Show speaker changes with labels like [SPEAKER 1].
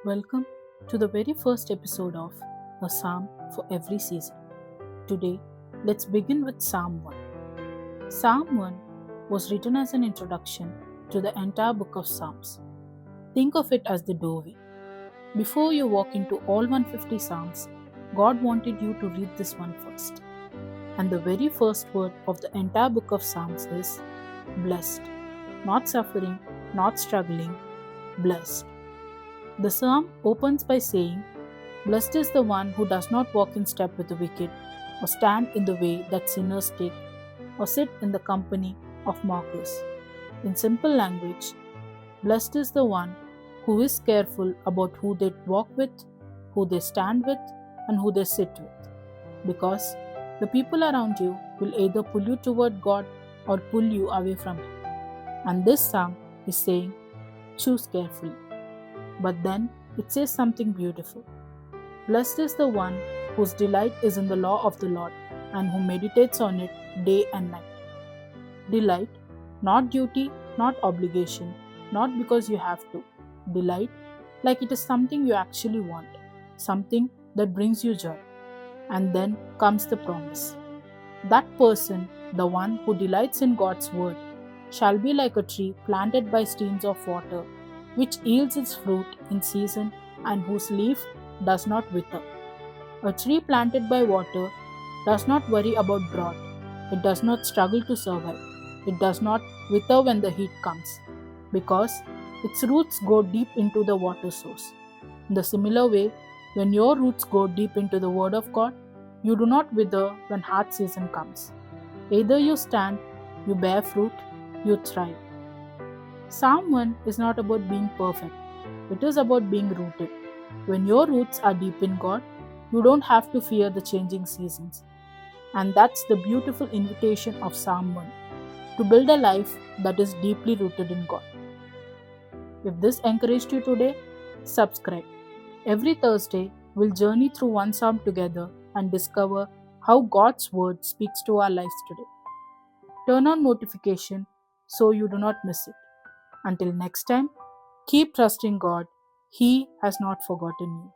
[SPEAKER 1] Welcome to the very first episode of A Psalm for Every Season. Today, let's begin with Psalm 1. Psalm 1 was written as an introduction to the entire book of Psalms. Think of it as the doorway. Before you walk into all 150 Psalms, God wanted you to read this one first. And the very first word of the entire book of Psalms is blessed. Not suffering, not struggling, blessed. The psalm opens by saying, "Blessed is the one who does not walk in step with the wicked, or stand in the way that sinners take, or sit in the company of mockers." In simple language, blessed is the one who is careful about who they walk with, who they stand with, and who they sit with. Because the people around you will either pull you toward God or pull you away from Him. And this psalm is saying, choose carefully. But then it says something beautiful. Blessed is the one whose delight is in the law of the Lord and who meditates on it day and night. Delight, not duty, not obligation, not because you have to. Delight, like it is something you actually want, something that brings you joy. And then comes the promise. That person, the one who delights in God's word, shall be like a tree planted by streams of water, which yields its fruit in season and whose leaf does not wither. A tree planted by water does not worry about drought. It does not struggle to survive. It does not wither when the heat comes, because its roots go deep into the water source. In the similar way, when your roots go deep into the Word of God, you do not wither when hard season comes. Either you stand, you bear fruit, you thrive. Psalm 1 is not about being perfect, it is about being rooted. When your roots are deep in God, you don't have to fear the changing seasons. And that's the beautiful invitation of Psalm 1, to build a life that is deeply rooted in God. If this encouraged you today, subscribe. Every Thursday, we'll journey through one psalm together and discover how God's word speaks to our lives today. Turn on notification so you do not miss it. Until next time, keep trusting God. He has not forgotten you.